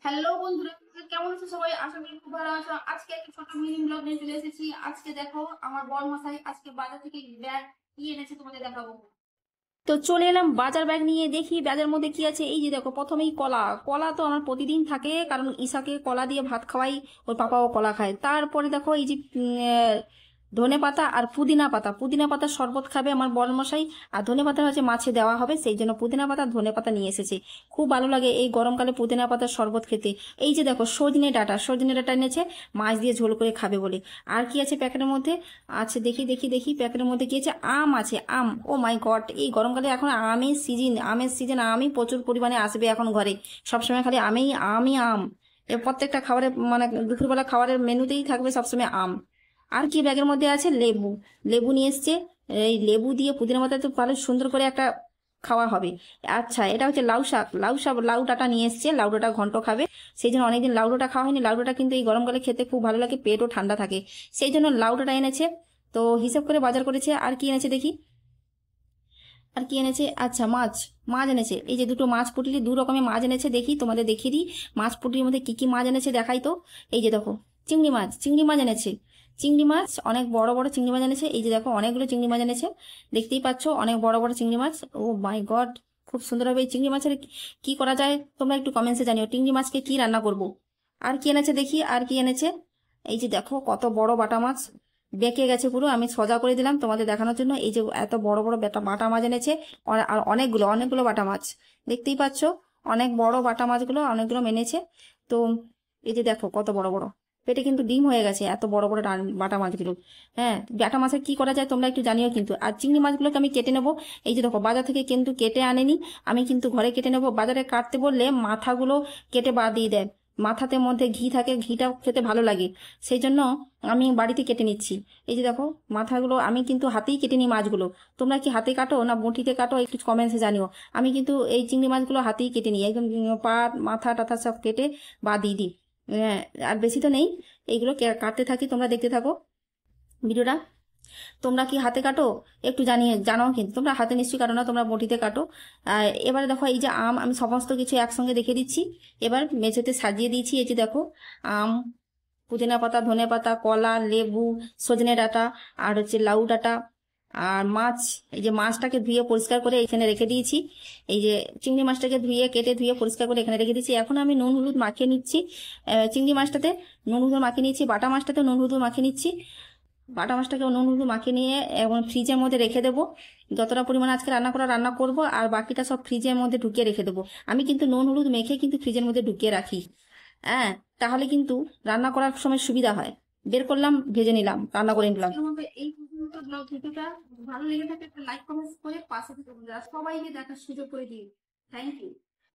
Hello বন্ধুরা, কেমন আছো সবাই? আশা করি খুব ভালো আছো। আজকে একটা ছোট মিনি ব্লগ নিয়ে চলে এসেছি। আজকে দেখো আমার বড় মশাই আজকে বাজার থেকে ব্যাগ কি এনেছে তোমাদের দেখাবো। তো চলে এলাম বাজার, ব্যাগ নিয়ে দেখি ব্যাগের মধ্যে কি আছে। এই যে দেখো, প্রথমেই কলা। কলা তো আমার প্রতিদিন থাকে, কারণ ঈশাকে কলা দিয়ে ভাত খাওয়াই, ওর পাপাও কলা খায়। তারপরে দেখো এই যে ধনে পাতা আর পুদিনা পাতা। পুদিনা পাতার শরবত খাবে আমার বড়মশাই, আর ধনে পাতা হচ্ছে মাছে দেওয়া হবে, সেই জন্য পুদিনা পাতা ধনে পাতা নিয়ে এসেছে। খুব ভালো লাগে এই গরমকালে পুদিনা পাতার শরবত খেতে। এই যে দেখো সজনে ডাঁটা, সজনে ডাঁটা এনেছে মাছ দিয়ে ঝোল করে খাবে বলে। আর কি আছে প্যাকেটের মধ্যে? আছে, দেখি দেখি দেখি প্যাকেটের মধ্যে কি আছে। আম আছে, আম। ও মাই গড, এই গরমকালে এখন আমের সিজন, আমের সিজন। আমই প্রচুর পরিমাণে আসবে এখন ঘরে। সবসময় খালি আমেই আমই আম। এর প্রত্যেকটা খাবারের মানে দুপুরবেলা খাবারের মেনুতেই থাকবে সবসময় আম। আর কি ব্যাগের মধ্যে আছে? লেবু। লেবু নিয়ে এসছে। এই লেবু দিয়ে পুদিনা পাতা তো ভালো সুন্দর করে একটা খাওয়া হবে। আচ্ছা, এটা হচ্ছে লাউ শাক। লাউ শাক, লাউ ডাঁটা নিয়ে এসছে, লাউ ডাঁটা ঘন্ট খাবে। সেই জন্য অনেকদিন লাউ ডাঁটা খাওয়া হয়নি। লাউ ডাঁটা কিন্তু এই গরমকালে খেতে খুব ভালো লাগে, পেটও ঠান্ডা থাকে, সেই জন্য লাউ ডাঁটা এনেছে। তো হিসাব করে বাজার করেছে। আর কি এনেছে দেখি, আর কি এনেছে? আচ্ছা, মাছ। মাছ এনেছে, এই যে দুটো মাছ পুঁটলি, দু রকমের মাছ এনেছে। দেখি তোমাদের দেখিয়ে দিই মাছ পুঁটলির মধ্যে কি কি মাছ এনেছে, দেখাই তো। এই যে দেখো, চিংড়ি মাছ, চিংড়ি মাছ এনেছে। চিংড়ি মাছ, অনেক বড় বড় চিংড়ি মাছ এনেছে। এই যে দেখো অনেকগুলো চিংড়ি মাছ এনেছে, দেখতেই পাচ্ছ অনেক বড় বড় চিংড়ি মাছ। ও মাই গড, খুব সুন্দর হবে। এই চিংড়ি মাছের কি করা যায় তোমরা একটু কমেন্টসে জানিও, চিংড়ি মাছকে কি রান্না করব। আর কি এনেছে দেখি, আর কি এনেছে? এই যে দেখো কত বড় বাটা মাছ, বেঁকে গেছে পুরো, আমি সোজা করে দিলাম তোমাদের দেখানোর জন্য। এই যে এত বড় বড় বাটা মাছ এনেছে। আর অনেকগুলো অনেকগুলো বাটা মাছ, দেখতেই পাচ্ছ অনেক বড় বাটা মাছগুলো অনেকগুলো এনেছে। তো এই যে দেখো কত বড় বড়, পেটে কিন্তু ডিম হয়ে গেছে এত বড় বড় বাটা মাছগুলো। হ্যাঁ, বাটা মাছের কি করা যায় তোমরা একটু জানিও কিন্তু। আর চিংড়ি মাছগুলোকে আমি কেটে নেবো। এই যে দেখো বাজার থেকে কিন্তু কেটে আনেনি, আমি কিন্তু ঘরে কেটে নেবো। বাজারে কাটতে বললে মাথাগুলো কেটে বাদ দিয়ে দেয়। মাথাতে মধ্যে ঘি থাকে, ঘিটা খেতে ভালো লাগে, সেই জন্য আমি বাড়িতে কেটে নিচ্ছি। এই যে দেখো মাথাগুলো আমি কিন্তু হাতেই কেটে নিই মাছগুলো। তোমরা কি হাতে কাটো না বঁটিতে কাটো একটু কমেন্টসে জানিও। আমি কিন্তু এই চিংড়ি মাছগুলো হাতেই কেটে নিই, একদম পা মাথা টাথা সব কেটে বা দিয়ে দিই। হ্যাঁ, আর বেশি তো নেই, এইগুলো কাটতে থাকি, তোমরা দেখতে থাকো ভিডিওটা। তোমরা কি হাতে কাটো একটু জানাও কিন্তু। তোমরা হাতে নিশ্চয়ই কাটো না, তোমরা বটিতে কাটো। এবারে দেখো এই যে আম, আমি সমস্ত কিছু একসঙ্গে দেখে দিচ্ছি। এবার মেঝেতে সাজিয়ে দিয়েছি। এই যে দেখো আম, পুদিনা পাতা, ধনে পাতা, কলা, লেবু, সজনে ডাঁটা, আর হচ্ছে লাউ ডাঁটা, আর মাছ। এই যে মাছটাকে ধুয়ে পরিষ্কার করে এখানে রেখে দিয়েছি। এই যে চিংড়ি মাছটাকে ধুয়ে কেটে ধুয়ে পরিষ্কার করে এখানে রেখে দিয়েছি। এখন আমি নুন হলুদ মাখিয়ে নিচ্ছি। চিংড়ি মাছটাতে নুন হলুদ মাখিয়ে নিচ্ছি, বাটা মাছটাতে নুন হলুদ মাখিয়ে নিচ্ছি। বাটা মাছটাকে নুন হলুদ মাখিয়ে নিয়ে এখন ফ্রিজের মধ্যে রেখে দেবো। যতটা পরিমাণ আজকে রান্না করব, আর বাকিটা সব ফ্রিজের মধ্যে ঢুকিয়ে রেখে দেবো। আমি কিন্তু নুন হলুদ মেখে কিন্তু ফ্রিজের মধ্যে ঢুকিয়ে রাখি। হ্যাঁ, তাহলে কিন্তু রান্না করার সময় সুবিধা হয়। বের করলাম, ভেজে নিলাম, রান্না করে নিলাম। এই পর্যন্ত ব্লগ ভিডিওটা ভালো লেগে থাকে একটা লাইক কমেন্ট করে পাশে থেকে সবাইকে দেখার সুযোগ করে দিই। Thank you.